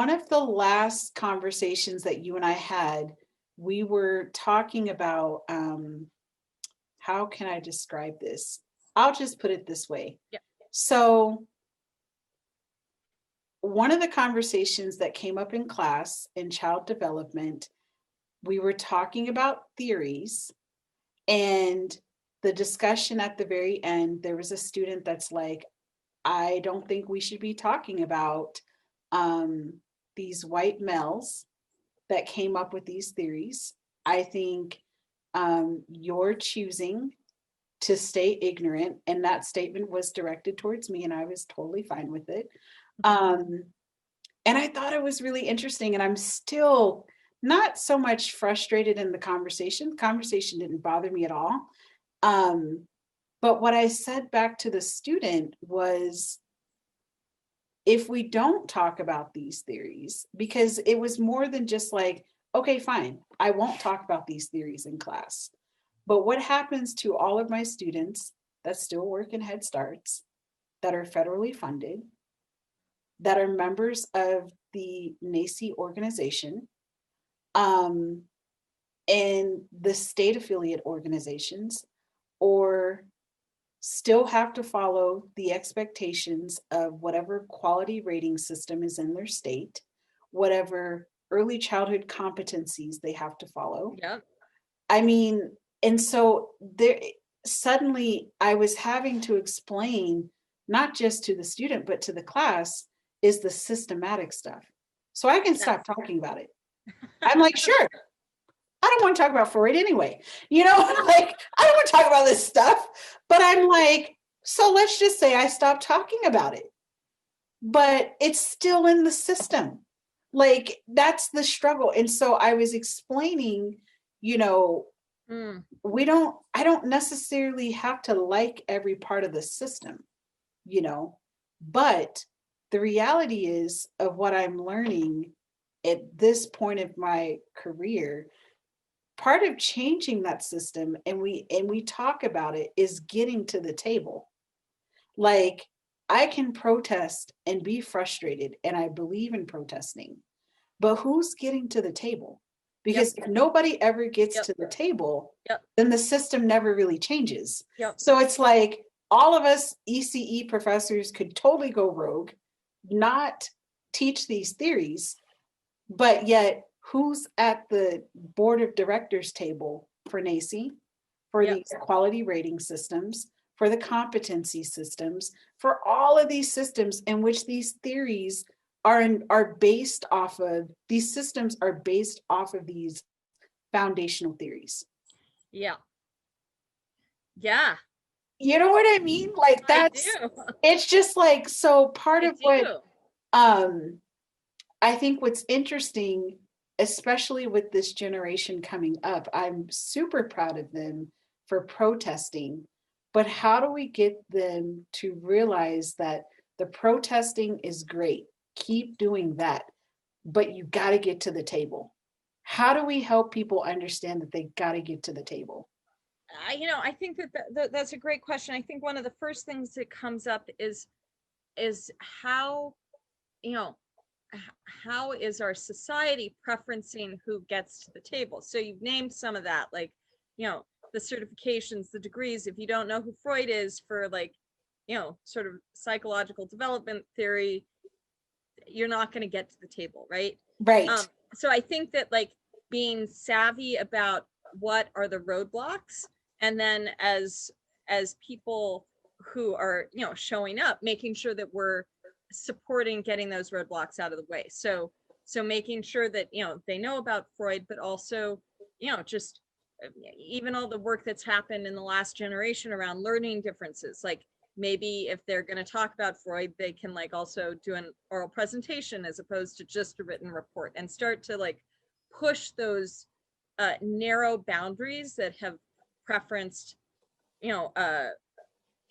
one of the last conversations that you and I had, we were talking about how can I describe this? I'll just put it this way. Yeah. So one of the conversations that came up in class in child development, we were talking about theories, and the discussion at the very end, there was a student that's like, I don't think we should be talking about these white males that came up with these theories. I think you're choosing to stay ignorant. And that statement was directed towards me, and I was totally fine with it. And I thought it was really interesting. And I'm still not so much frustrated in the conversation. The conversation didn't bother me at all. But what I said back to the student was, if we don't talk about these theories, because it was more than just like, okay, fine, I won't talk about these theories in class. But what happens to all of my students that still work in Head Starts, that are federally funded, that are members of the NACI organization, and the state affiliate organizations, or still have to follow the expectations of whatever quality rating system is in their state, whatever early childhood competencies they have to follow. Yeah. I mean, and so there suddenly I was having to explain, not just to the student, but to the class, is the systematic stuff. So I can stop talking about it. I'm like, sure, I don't want to talk about Freud anyway. You know, like, I don't want to talk about this stuff. But I'm like, so let's just say I stopped talking about it. But it's still in the system. Like, that's the struggle. And so I was explaining, you know, I don't necessarily have to like every part of the system, you know, but the reality is of what I'm learning at this point of my career, part of changing that system, and we talk about it, is getting to the table. Like, I can protest and be frustrated, and I believe in protesting, but who's getting to the table? Because if nobody ever gets to the table, then the system never really changes. So it's like, all of us ECE professors could totally go rogue, not teach these theories, but yet who's at the board of directors table for NACI, for these quality rating systems, for the competency systems, for all of these systems in which these theories are based off of, these systems are based off of these foundational theories. Yeah. You know what I mean? Like, that's, it's just like, so part of what I think what's interesting, especially with this generation coming up, I'm super proud of them for protesting, but how do we get them to realize that the protesting is great, keep doing that, but you got to get to the table? How do we help people understand that they got to get to the table? I think that's a great question. I think one of the first things that comes up is how, how is our society preferencing who gets to the table? So you've named some of that, like, the certifications, the degrees. If you don't know who Freud is for, like, sort of psychological development theory, you're not going to get to the table, right? Right. So I think that, like, being savvy about what are the roadblocks, and then as people who are, showing up, making sure that we're supporting getting those roadblocks out of the way. So making sure that, they know about Freud, but also, just even all the work that's happened in the last generation around learning differences. Like, maybe if they're going to talk about Freud, they can, like, also do an oral presentation as opposed to just a written report, and start to, like, push those narrow boundaries that have preferenced,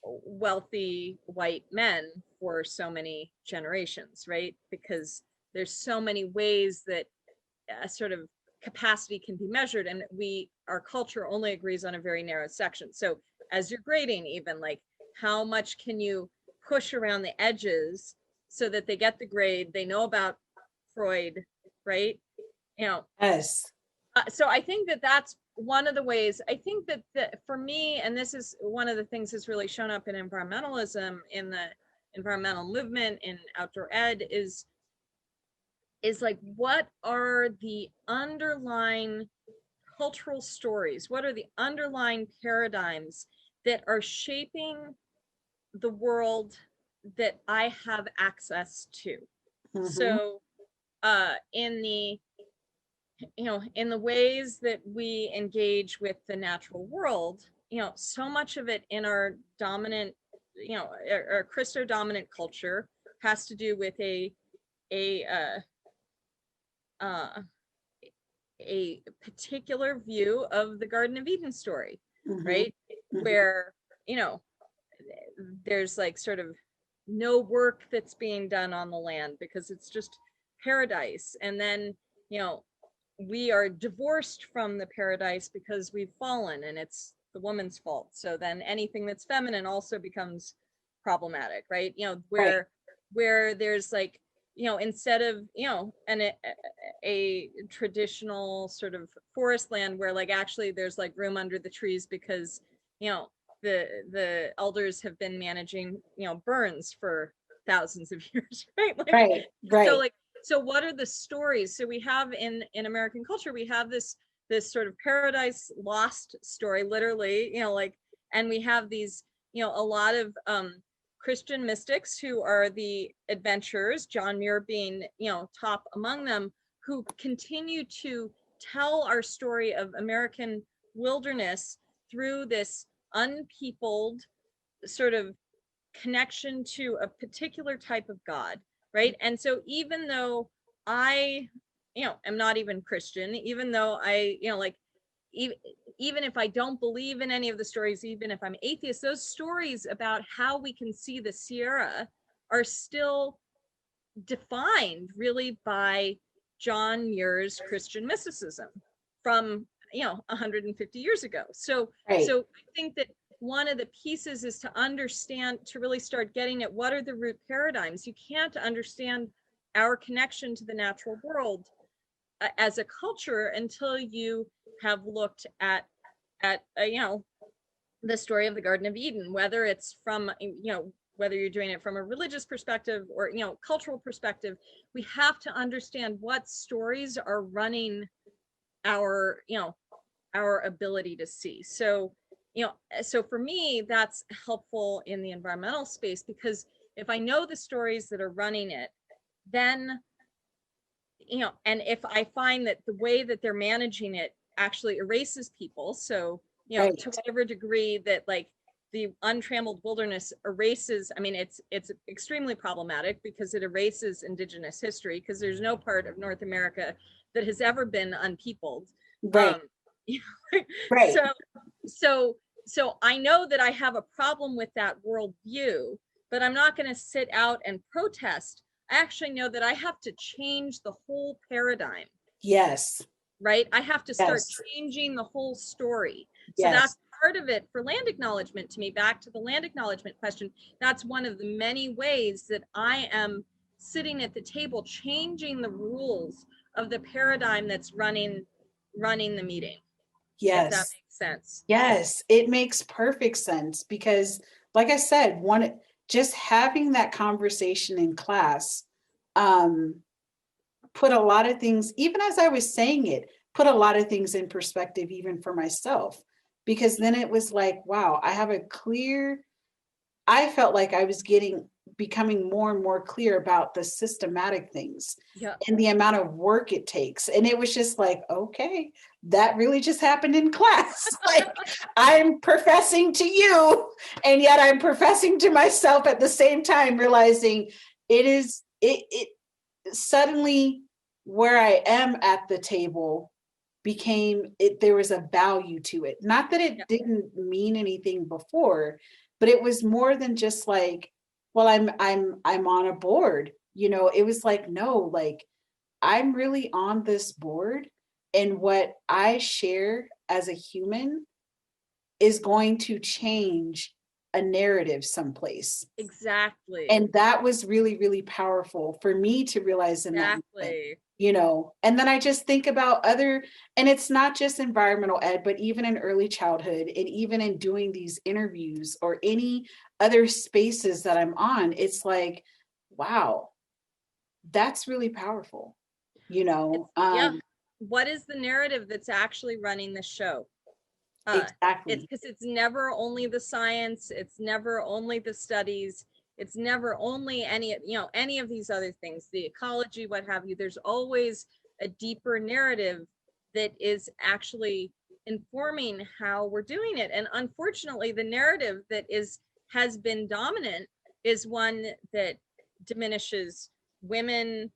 wealthy white men for so many generations, right? Because there's so many ways that a sort of capacity can be measured, and our culture only agrees on a very narrow section. So as you're grading, even, like, how much can you push around the edges so that they get the grade, they know about Freud, right? You know, Yes. so I think that that's one of the ways. I think that for me, and this is one of the things that's really shown up in environmentalism, in the environmental movement, in outdoor ed, is like, what are the underlying cultural stories? What are the underlying paradigms that are shaping the world that I have access to? Mm-hmm. So in the in the ways that we engage with the natural world, so much of it in our dominant, our Christo dominant culture has to do with a uh, a particular view of the Garden of Eden story, Mm-hmm. right? Mm-hmm. Where, there's like sort of no work that's being done on the land because it's just paradise. And then, we are divorced from the paradise because we've fallen and it's the woman's fault. So then anything that's feminine also becomes problematic, right? Right. Where there's like, instead of, a traditional sort of forest land where like actually there's like room under the trees because, the elders have been managing, burns for thousands of years, right? Like, Right. so Right. like, so what are the stories? So we have in American culture, we have this sort of paradise lost story, literally, like, and we have these, a lot of Christian mystics who are the adventurers, John Muir being, top among them, who continue to tell our story of American wilderness through this unpeopled sort of connection to a particular type of God, right? And so even though I, am not even Christian, even though I, like, even, even if I don't believe in any of the stories, even if I'm atheist, those stories about how we can see the Sierra are still defined really by John Muir's Christian mysticism from 150 years ago. So Right. I think that one of the pieces is to understand, to really start getting at what are the root paradigms. You can't understand our connection to the natural world as a culture until you have looked at the story of the Garden of Eden, whether it's from whether you're doing it from a religious perspective or cultural perspective. We have to understand what stories are running our our ability to see. So so for me, that's helpful in the environmental space, because if I know the stories that are running it, then and if I find that the way that they're managing it actually erases people, so Right. to whatever degree that like the untrammeled wilderness erases, I mean, it's extremely problematic because it erases indigenous history, because there's no part of North America that has ever been unpeopled. Right. Right. so so so I know that I have a problem with that worldview, but I'm not going to sit out and protest. I actually know that I have to change the whole paradigm, Yes. right? I have to start Yes. changing the whole story. So that's Yes. part of it for land acknowledgement. To me, back to the land acknowledgement question, that's one of the many ways that I am sitting at the table, changing the rules of the paradigm that's running the meeting, if that Yes. makes sense. Yes. It makes perfect sense because, like I said, just having that conversation in class, um, put a lot of things, even as I was saying it, put a lot of things in perspective, even for myself, because then it was like, wow, I felt like I was becoming more and more clear about the systematic things Yeah. and the amount of work it takes. And it was just like, okay, that really just happened in class. Like, I'm professing to you, and yet I'm professing to myself at the same time, realizing it suddenly where I am at the table there was a value to it. Not that it Yeah. didn't mean anything before, but it was more than just like, well, I'm on a board. It was like, no, like, I'm really on this board, and what I share as a human is going to change a narrative someplace. Exactly. And that was really, really powerful for me to realize in that moment, you know. And then I just think about other, and it's not just environmental ed, but even in early childhood, and even in doing these interviews or any other spaces that I'm on, it's like, wow, that's really powerful, you know. Yeah. What is the narrative that's actually running the show? Exactly. It's because it's never only the science, it's never only the studies, it's never only any, you know, any of these other things, the ecology, what have you. There's always a deeper narrative that is actually informing how we're doing it. And unfortunately, the narrative that has been dominant is one that diminishes women,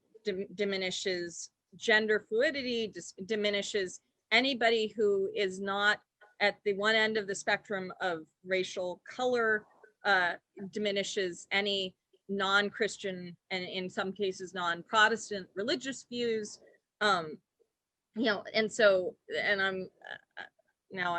diminishes gender fluidity, diminishes anybody who is not at the one end of the spectrum of racial color, diminishes any non-Christian and in some cases non-Protestant religious views. You know, and so, and now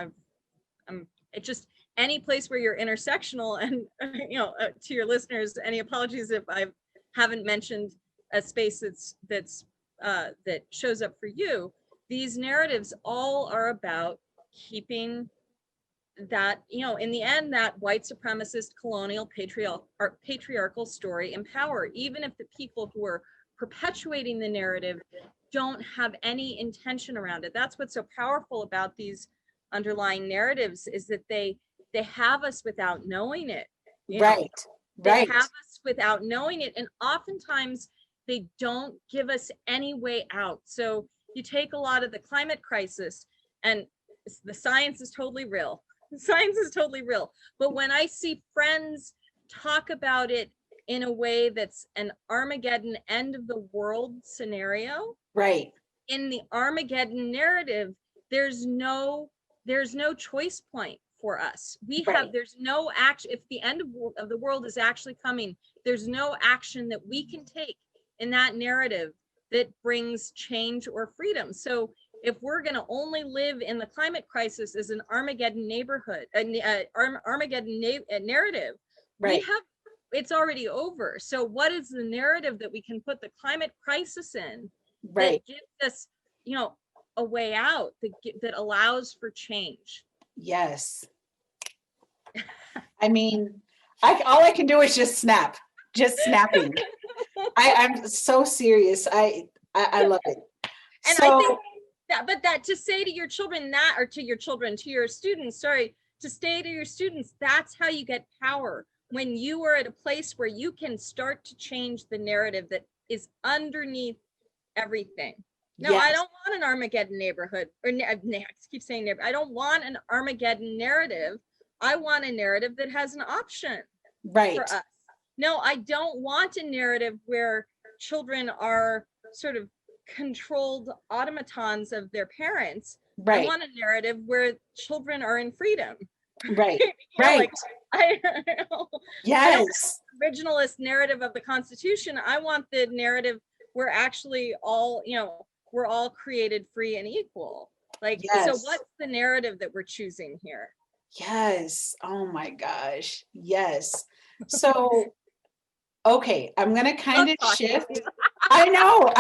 I'm it just, any place where you're intersectional, and you know, to your listeners, any apologies if I haven't mentioned a space that shows up for you. These narratives all are about keeping that, you know, in the end, that white supremacist colonial patriarchal story in power, even if the people who are perpetuating the narrative don't have any intention around it. That's what's so powerful about these underlying narratives, is that they have us without knowing it. You know, they have us without knowing it, and oftentimes they don't give us any way out. So you take a lot of the climate crisis, and the science is totally real. Science is totally real. But when I see friends talk about it in a way that's an Armageddon end of the world scenario, Right. in the Armageddon narrative, there's no choice point for us. We have, there's no action. If the end of the world is actually coming, there's no action that we can take in that narrative that brings change or freedom. So if we're going to only live in the climate crisis as an Armageddon Armageddon narrative, we have, it's already over. So what is the narrative that we can put the climate crisis in that gives us, you know, a way out, that allows for change? Yes. I mean, all I can do is just snapping. I'm so serious. I love it. And so, I think that to say to your children that, or to your students, to say to your students, that's how you get power. When you are at a place where you can start to change the narrative that is underneath everything. No, I don't want an Armageddon neighborhood, or I keep saying neighborhood. I don't want an Armageddon narrative. I want a narrative that has an option for us. No, I don't want a narrative where children are sort of controlled automatons of their parents. I want a narrative where children are in freedom. Right. Like, I don't want the originalist narrative of the Constitution. I want the narrative where actually all, you know, we're all created free and equal. Like, so what's the narrative that we're choosing here? Yes. Oh my gosh. Yes. So, okay, I'm going to kind of shift. I know.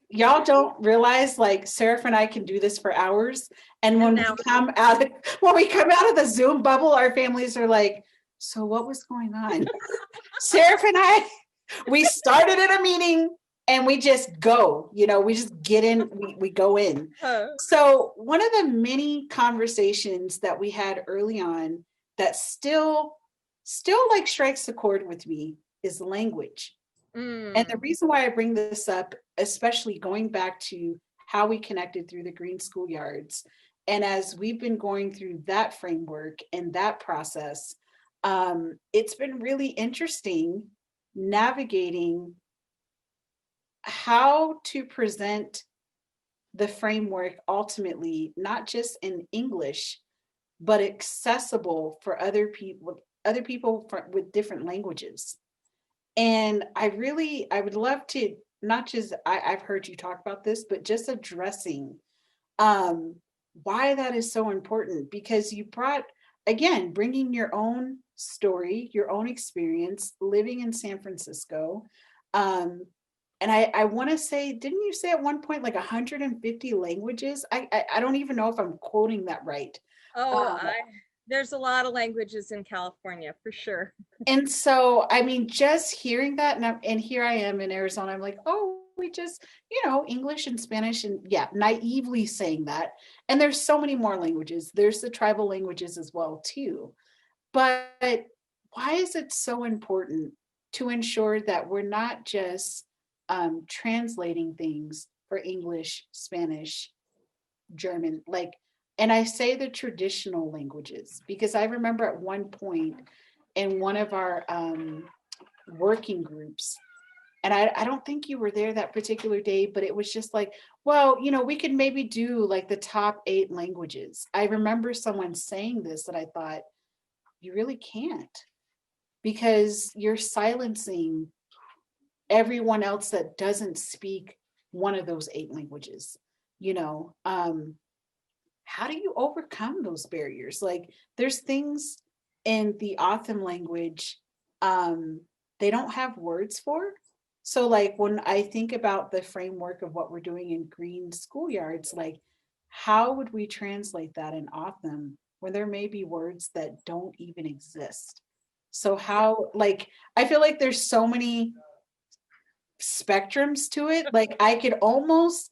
Y'all don't realize, like, Seraph and I can do this for hours. And when we come out of the Zoom bubble, our families are like, so what was going on? Seraph and I, we started in a meeting and we just go, you know, we just get in, we go in. So one of the many conversations that we had early on that still like strikes a chord with me is language. And the reason why I bring this up, especially going back to how we connected through the Green Schoolyards, and as we've been going through that framework and that process, it's been really interesting navigating how to present the framework ultimately, not just in English, but accessible for other people with different languages. And I would love to, not just, I've heard you talk about this, but just addressing why that is so important, because you brought again, bringing your own story, your own experience living in San Francisco. Um, and I want to say, didn't you say at one point like 150 languages? I don't even know if I'm quoting that right. Oh, Um, there's a lot of languages in California for sure. and so, I mean, just hearing that, and here I am in Arizona, I'm like, oh, we just, English and Spanish, and yeah, naively saying that. And there's so many more languages. There's the tribal languages as well, too. But why is it so important to ensure that we're not just translating things for English, Spanish, German, like, and I say the traditional languages because I remember at one point in one of our working groups, and I don't think you were there that particular day, but it was just like, well, we could maybe do like the top 8 languages. I remember someone saying this that I thought, you really can't, because you're silencing everyone else that doesn't speak one of those 8 languages. You know, how do you overcome those barriers? Like, there's things in the Autham language they don't have words for. So, like, when I think about the framework of what we're doing in green schoolyards, like, how would we translate that in Autham when there may be words that don't even exist? So, how, like, I feel like there's so many spectrums to it. Like, I could almost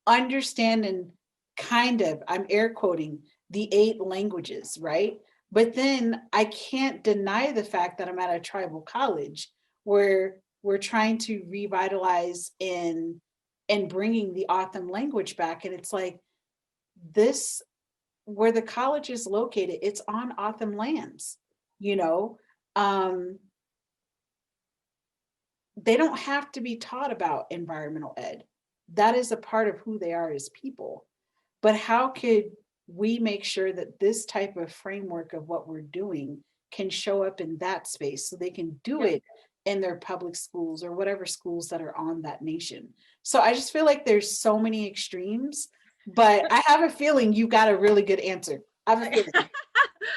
understand and kind of, I'm air quoting, the 8 languages, right? But then I can't deny the fact that I'm at a tribal college where we're trying to revitalize and bringing the Autham language back. And it's like, this, where the college is located, it's on Autham lands, you know? Um, they don't have to be taught about environmental ed. That is a part of who they are as people. But how could we make sure that this type of framework of what we're doing can show up in that space so they can do Yeah. it in their public schools or whatever schools that are on that nation? So I just feel like there's so many extremes, but I have a feeling you got a really good answer. I have a feeling.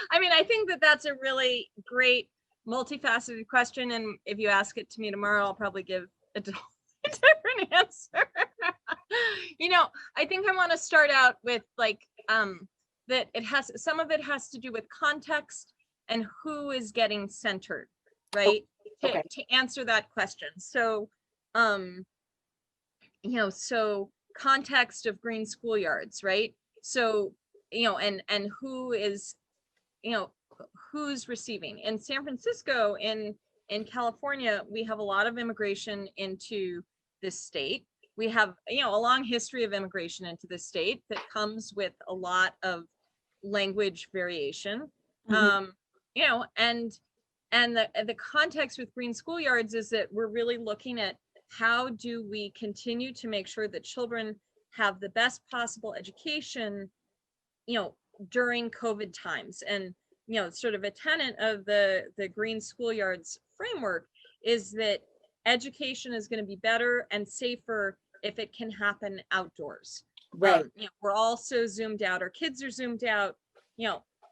I mean, I think that that's a really great multifaceted question. And if you ask it to me tomorrow, I'll probably give a different answer. I think I want to start out with like that some of it has to do with context and who is getting centered, right? Okay. To answer that question. So so context of green schoolyards, right? So, and who is, who's receiving. In San Francisco, in California, we have a lot of immigration into this state. We have, a long history of immigration into the state that comes with a lot of language variation. Mhm. And the context with green schoolyards is that we're really looking at how do we continue to make sure that children have the best possible education, during COVID times. And, sort of a tenet of the green schoolyards framework is that education is going to be better and safer if it can happen outdoors. Right. We're all so zoomed out. Our kids are zoomed out.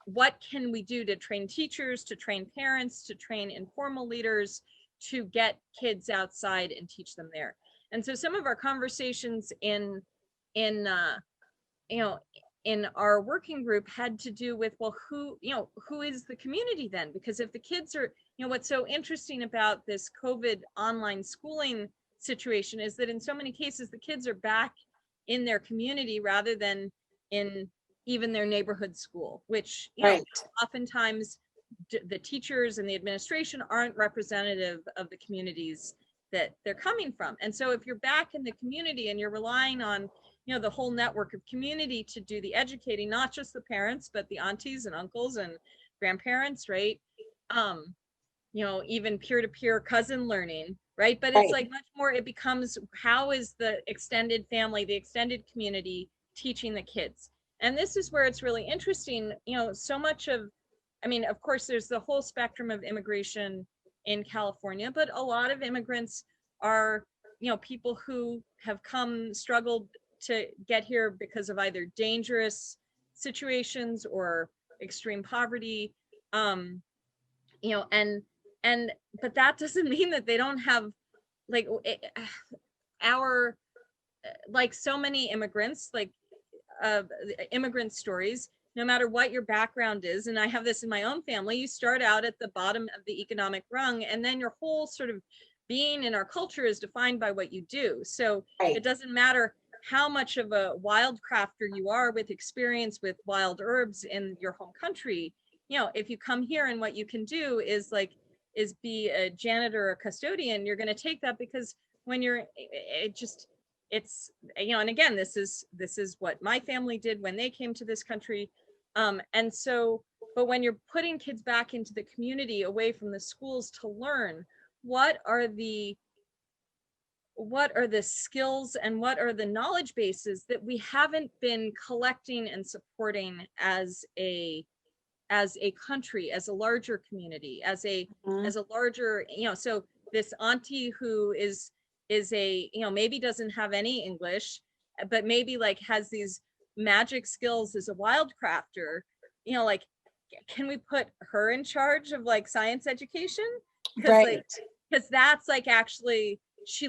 What can we do to train teachers, to train parents, to train informal leaders, to get kids outside and teach them there? And so some of our conversations in you know in our working group had to do with, well, who is the community then? Because if the kids are, what's so interesting about this COVID online schooling situation is that in so many cases the kids are back in their community rather than in even their neighborhood school, which Right. oftentimes the teachers and the administration aren't representative of the communities that they're coming from. And so if you're back in the community and you're relying on the whole network of community to do the educating, not just the parents, but the aunties and uncles and grandparents, right? Even peer-to-peer cousin learning, right? But it's Right. like much more, it becomes, how is the extended family, the extended community teaching the kids? And this is where it's really interesting, so much of, of course, there's the whole spectrum of immigration in California, but a lot of immigrants are, people who have struggled to get here because of either dangerous situations or extreme poverty, you know, and but that doesn't mean that they don't have like our like so many immigrants, like immigrant stories, no matter what your background is. And I have this in my own family. You start out at the bottom of the economic rung, and then your whole sort of being in our culture is defined by what you do. So Right. it doesn't matter how much of a wild crafter you are with experience with wild herbs in your home country. You know, if you come here and what you can do is be a janitor or a custodian, you're going to take that, because when you're, it just, it's, you know, and again, this is what my family did when they came to this country. And so, but when you're putting kids back into the community away from the schools to learn, what are the skills and what are the knowledge bases that we haven't been collecting and supporting as a country, as a larger community, as a larger, you know. So this auntie who is a, you know, maybe doesn't have any English, but maybe like has these magic skills as a wild crafter, you know, like, can we put her in charge of like science education? Because Right. like, because that's like actually she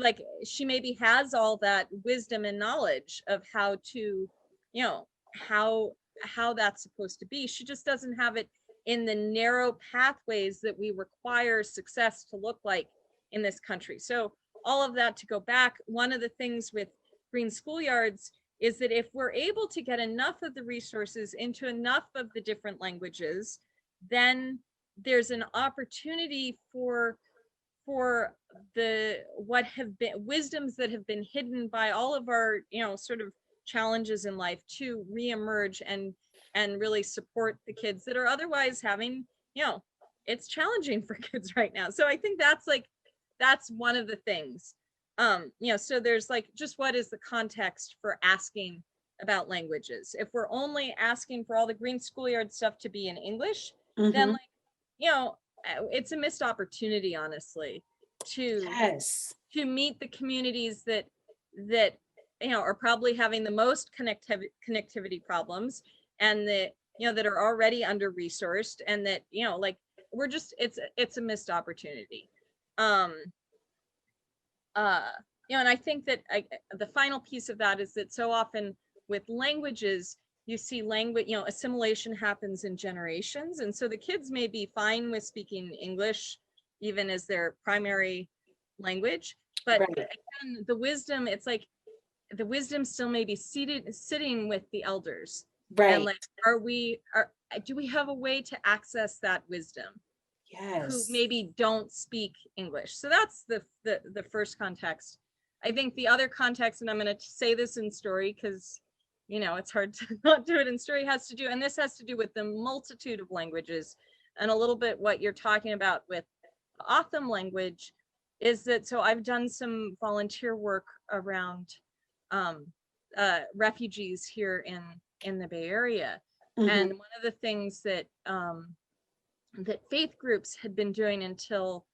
maybe has all that wisdom and knowledge of how to, you know, how that's supposed to be. She just doesn't have it in the narrow pathways that we require success to look like in this country. So all of that to go back, one of the things with green schoolyards is that if we're able to get enough of the resources into enough of the different languages, then there's an opportunity for the what have been wisdoms that have been hidden by all of our, you know, sort of challenges in life to reemerge and really support the kids that are otherwise having, you know, it's challenging for kids right now. So I think that's like, that's one of the things. You know, so there's like, just what is the context for asking about languages? If we're only asking for all the green schoolyard stuff to be in English, then like, you know, it's a missed opportunity, honestly, to meet the communities that you know are probably having the most connectivity problems, and that, you know, that are already under resourced, and that, you know, like, we're just, it's a missed opportunity. You know, and I think that the final piece of that is that so often with languages, you see language, you know, assimilation happens in generations. And so the kids may be fine with speaking English, even as their primary language. But again, the wisdom, it's like the wisdom still may be sitting with the elders. Right. And like, do we have a way to access that wisdom? Yes. Who maybe don't speak English. So that's the first context. I think the other context, and I'm going to say this in story because, you know, it's hard to not do it in story, has to do, and this has to do with the multitude of languages, and a little bit what you're talking about with Otham language is that, so I've done some volunteer work around refugees here in the Bay Area. And one of the things that that faith groups had been doing until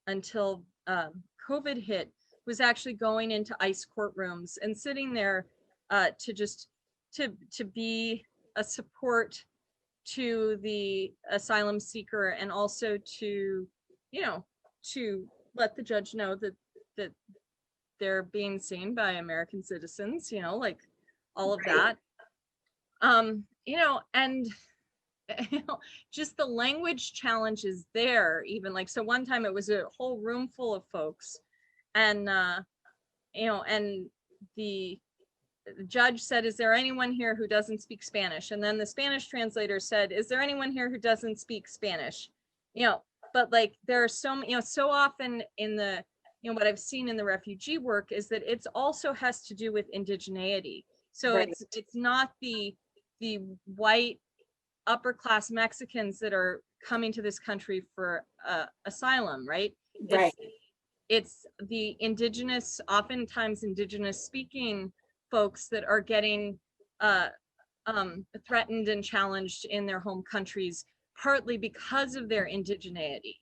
COVID hit was actually going into ICE courtrooms and sitting there to just to be a support to the asylum seeker, and also to, you know, to let the judge know that they're being seen by American citizens, you know, like all of that. You know, and you know, just the language challenges there, even like, so one time it was a whole room full of folks, and you know, and the judge said, is there anyone here who doesn't speak Spanish? And then the Spanish translator said, is there anyone here who doesn't speak Spanish? You know, but like, there are so, you know, so often in the, you know, what I've seen in the refugee work is that it's also has to do with indigeneity. So it's not the white upper class Mexicans that are coming to this country for asylum, right? It's the indigenous, oftentimes indigenous speaking folks that are getting threatened and challenged in their home countries, partly because of their indigeneity.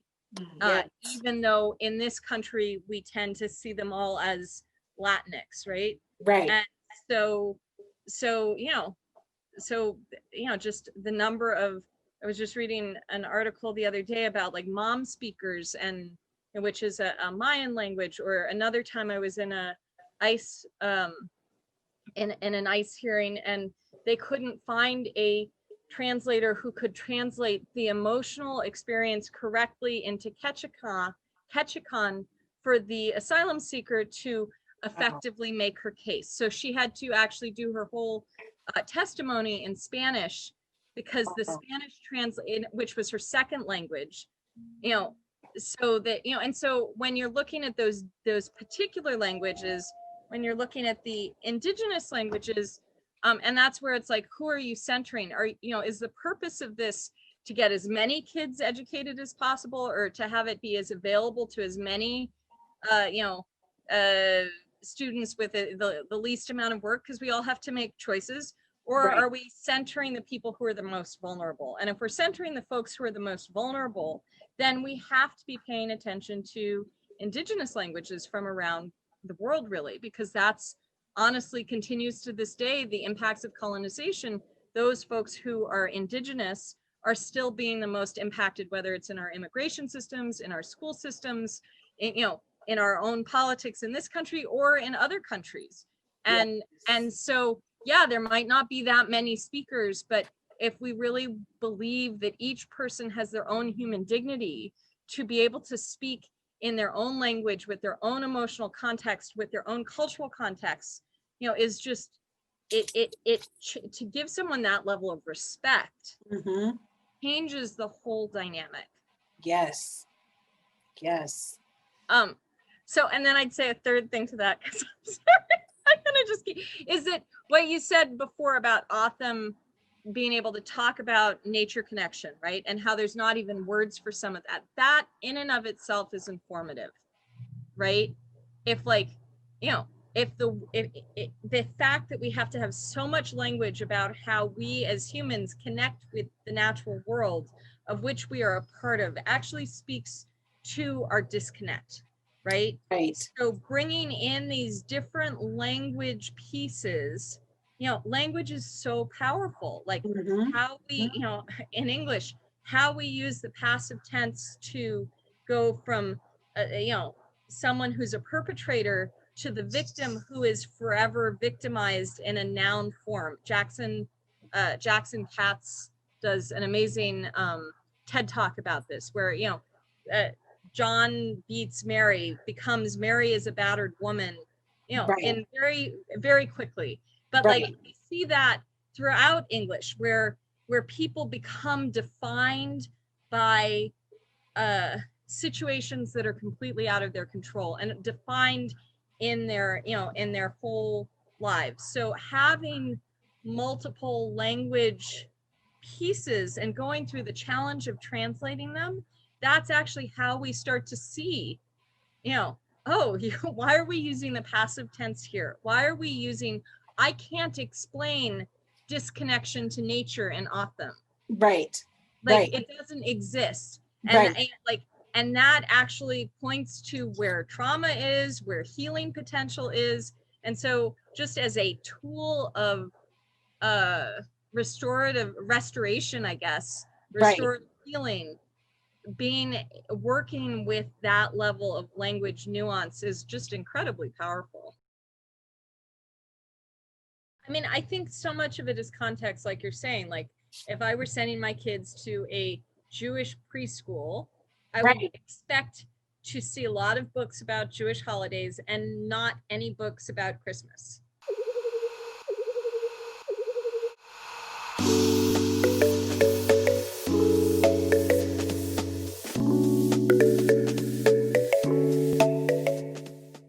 Even though in this country, we tend to see them all as Latinx, right? And so, you know, just the number of I was just reading an article the other day about like mom speakers, and which is a Mayan language. Or another time I was in a ICE in an ICE hearing, and they couldn't find a translator who could translate the emotional experience correctly into Quechua for the asylum seeker to effectively make her case. So she had to actually do her whole testimony in Spanish, because the Spanish translate, which was her second language, you know, so that, you know, and so when you're looking at those particular languages, when you're looking at the indigenous languages, and that's where it's like, who are you centering? Are, you know, is the purpose of this to get as many kids educated as possible, or to have it be as available to as many, you know, students with the least amount of work, because we all have to make choices? Or Right. are we centering the people who are the most vulnerable? And if we're centering the folks who are the most vulnerable, then we have to be paying attention to indigenous languages from around the world, really, because that's honestly continues to this day, the impacts of colonization. Those folks who are indigenous are still being the most impacted, whether it's in our immigration systems, in our school systems, in, you know, in our own politics in this country or in other countries. And so, yeah, there might not be that many speakers, but if we really believe that each person has their own human dignity to be able to speak in their own language, with their own emotional context, with their own cultural context, you know, is just to give someone that level of respect changes the whole dynamic. Yes. Yes. So, and then I'd say a third thing to that, because I'm sorry, I'm gonna just keep, is that what you said before about Autumn being able to talk about nature connection, right? And how there's not even words for some of that. That in and of itself is informative, right? If like, you know, if the fact that we have to have so much language about how we as humans connect with the natural world of which we are a part of actually speaks to our disconnect, right? Right. So bringing in these different language pieces, you know, language is so powerful. Like how we, you know, in English, how we use the passive tense to go from, you know, someone who's a perpetrator to the victim who is forever victimized in a noun form. Jackson Katz does an amazing TED talk about this, where, you know, John beats Mary, becomes Mary is a battered woman, you know, in very, very quickly. But like we see that throughout English, where people become defined by situations that are completely out of their control and defined in their, you know, in their whole lives. So having multiple language pieces and going through the challenge of translating them, that's actually how we start to see, you know, oh, why are we using the passive tense here? Why are we using, I can't explain disconnection to nature and Autumn. Right. Like it doesn't exist. And like, and that actually points to where trauma is, where healing potential is. And so just as a tool of restoration, I guess, restorative healing, working with that level of language nuance is just incredibly powerful. I mean, I think so much of it is context, like you're saying. Like if I were sending my kids to a Jewish preschool, I would expect to see a lot of books about Jewish holidays and not any books about Christmas.